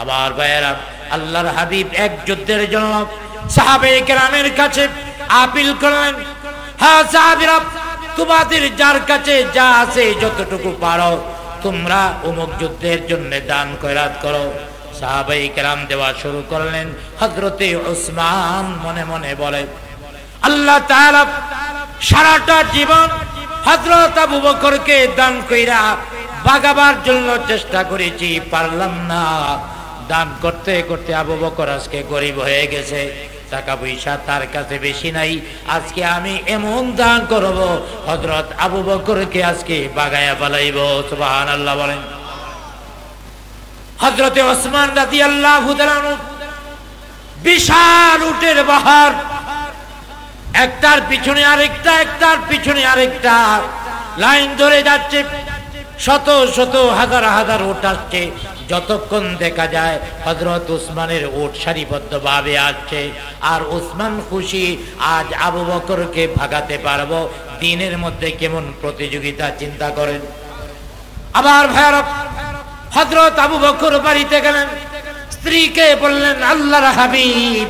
আমার ভাইয়েরা, আল্লাহর হাবিব এক যুদ্ধের জন্য সাহাবায়ে কেরামের কাছে আপিল করলেন, হ্যাঁ সাহাবীরা, তোমাদের যার কাছে যা আছে যতটুকু পারো তোমরা অমুক যুদ্ধের জন্য দান খয়রাত করো। সাহাবায়ে কেরাম দেওয়া শুরু করলেন। হযরতে ওসমান মনে মনে বলে, আল্লাহ তাআলা সারাটা জীবন হযরত আবু বকরকে দান কইরা বাগাবার জন্য চেষ্টা করেছি, পারলাম না। দান করতে করতে আবু বকর আজকে গরিব হয়ে গেছে, টাকা পয়সা তার কাছে বেশি নাই। আজকে আমি এমন দান করব হযরত আবু বকরকে আজকে বাগায়া ফেলাইব। সুবহানাল্লাহ বলেন। হযরতে ওসমান রাদিয়াল্লাহু তাআলা বিশাল উটের বাহর, একটার পিছনে আরেকটা, একটার পিছনে আরেকটা লাইন ধরে যাচ্ছে। শত শত হাজার হাজার উট আসছে। যতক্ষণ দেখা যায় হযরত ওসমানের উট সারিবদ্ধভাবে আসছে, আর ওসমান খুশি, আজ আবু বকরকে ভাগাতে পারবো। দিনের মধ্যে কেমন প্রতিযোগিতা চিন্তা করেন। আবার ভাইরা, হযরত আবু বকর বাড়িতে গেলেন, স্ত্রীকে বললেন, আল্লাহর হাবিব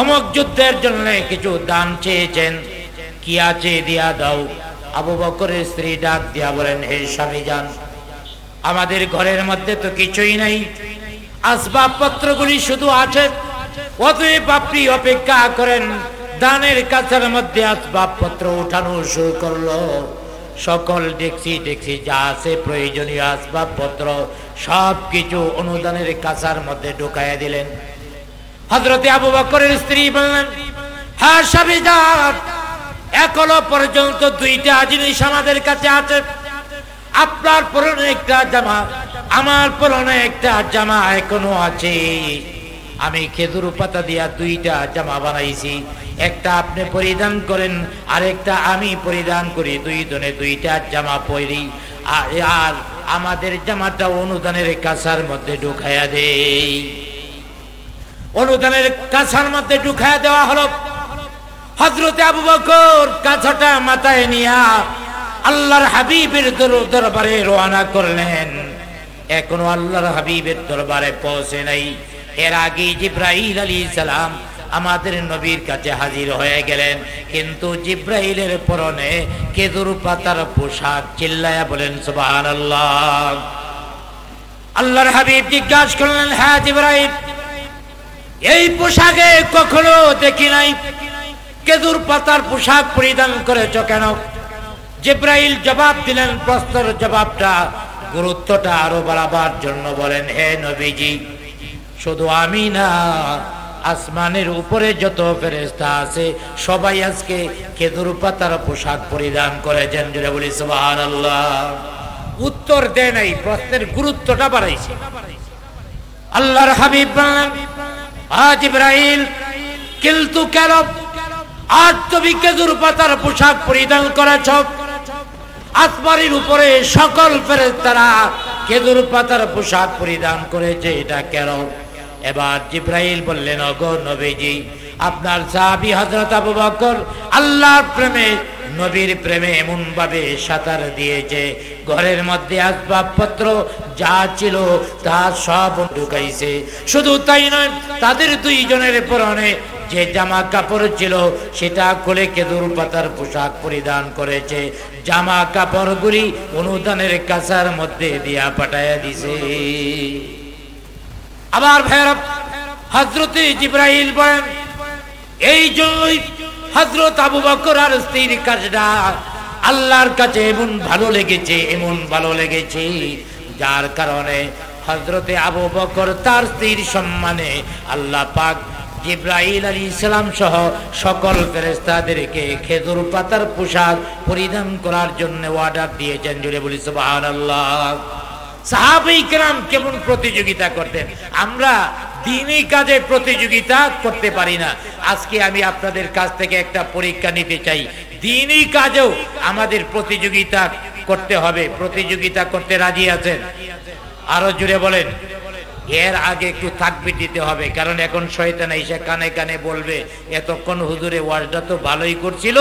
অমুক যুদ্ধের জন্য কিছু দান চেয়েছেন, কি আছে দিয়া দাও। আবু বকরের স্ত্রী ডাক দিয়া বলেন, হে স্বামী যান, আমাদের ঘরের মধ্যে তো কিছুই নাই, আসবাবপত্রগুলি শুধু আছে, অতএব আপনি অপেক্ষা করেন। দানের কাছার মধ্যে আসবাবপত্র উঠানো শুরু করলো। সকল ডেকসি ডেকসি যা আছে প্রয়োজনীয় আসবাবপত্র সব কিছু অনুদানের কাছার মধ্যে ঢুকাইয়া দিলেন। হযরতে আবু বকরের স্ত্রী বললেন, হ্যাঁ স্বামী যান, এখনো পর্যন্ত দুইটা জিনিস আমাদের কাছে আছে। আপনার পরনে একটা জামা, আমার পরনে একটা জামা এখনো আছে। আমি খেজুর পাতা দিয়া দুইটা জামা বানাইছি, একটা আপনি পরিধান করেন, আরেকটা আমি পরিধান করি। দুই জনে দুইটা জামা পরি, আর আমাদের জামাটা অনুদানের কাছার মধ্যে ঢুকাইয়া দেই। অনুদানের কাছার মধ্যে ঢুকাইয়া দেওয়া হলো। হযরতে আবু বকর কাছাটা মাথায় নিয়া আল্লাহর হাবিবের দরবারে রওনা করলেন। এখনো আল্লাহর হাবিবের দরবারে পৌঁছে নাই। এর আগে জিবরাইল আলাইহিস সালাম আমাদের নবীর কাছে হাজির হয়ে গেলেন, কিন্তু জিবরাইলের পরনে খেজুর পাতার পোশাক। চিল্লায়া বলেন সুবহানাল্লাহ। আল্লাহর হাবিব জিজ্ঞাসা করলেন, হ্যাঁ জিবরাইল, এই পোশাকে কখনো দেখি নাই, খেজুর পাতার পোশাক পরিধান করেছ কেন? জিবরাইল জবাব দিলেন, প্রশ্নের জবাবটা গুরুত্বটা আরো বাড়াবার জন্য বলেন, হে নবীজি, শুধু আমি না, আসমানের উপরে যত ফেরেশতা আছে সবাই আজকে খেজুর পাতার পোশাক পরিধান করেছেন। জোরে বলি সুবহানাল্লাহ। উত্তর দেয় নাই, প্রশ্নের গুরুত্বটা বাড়াইছে। আল্লাহর হাবিব বলেন, জিবরাইল, কিন্তু কেন আজ তুমি খেজুর পাতার পোশাক পরিধান করেছ? আসমানের উপরে সকল ফেরেশতারা খেজুর পাতার পোশাক পরিধান করেছে, এটা কেন? এবার জিবরাইল বললেন, ওগো নবীজি, আপনার সাহাবী হযরত আবু বকর আল্লাহর প্রেমে, নবীর প্রেমে এমন ভাবে সাঁতার দিয়েছে, ঘরের মধ্যে আসবাবপত্র যা ছিল তা সব ঢুকাইছে। শুধু তাই নয়, তাদের দুইজনের পরনে যে জামা কাপড় ছিল সেটা খুলে খেজুর পাতার পোশাক পরিধান করেছে। জামা কাপড়গুলি অনুদানের কাছার মধ্যে দিয়া পাঠাইয়া দিছে। আবার ভাইরা, হযরতে জিবরাইল বলেন, এই জন্যই হযরত আবু বকর আর স্ত্রীর কাজটা আল্লাহর কাছে এমন ভালো লেগেছে, এমন ভালো লেগেছে, যার কারণে হযরতে আবু বকর তার স্ত্রীর সম্মানে আল্লাহ পাক জিবরাইল আলাইহিস সালাম সহ সকল ফেরেশতাদেরকে খেজুর পাতার পোশাক পরিধান করার জন্য অর্ডার দিয়েছেন। জোরে বলি সুবহানাল্লাহ। সাহাবায়ে কেরাম কেমন প্রতিযোগিতা করতেন। আমরা দ্বীনি কাজে প্রতিযোগিতা করতে পারি না। আজকে আমি আপনাদের কাছ থেকে একটা পরীক্ষা নিতে চাই, দ্বীনি কাজেও আমাদের প্রতিযোগিতা করতে হবে। প্রতিযোগিতা করতে রাজি আছেন? আরো জোরে বলেন। এর আগে একটু তাকবীর দিতে হবে, কারণ এখন শয়তান এসে কানে কানে বলবে এতক্ষণ হুজুরে ওয়াজটা তো ভালোই করছিল,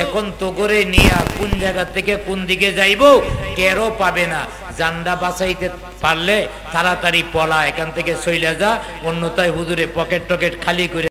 এখন তো করে নিয়ে কোন জায়গা থেকে কোন দিকে যাইবো টেরও পাবে না। জান্ডা বাঁচাইতে পারলে তাড়াতাড়ি পলা, এখান থেকে চইলা যা, অন্যথায় হুজুরে পকেট টকেট খালি করে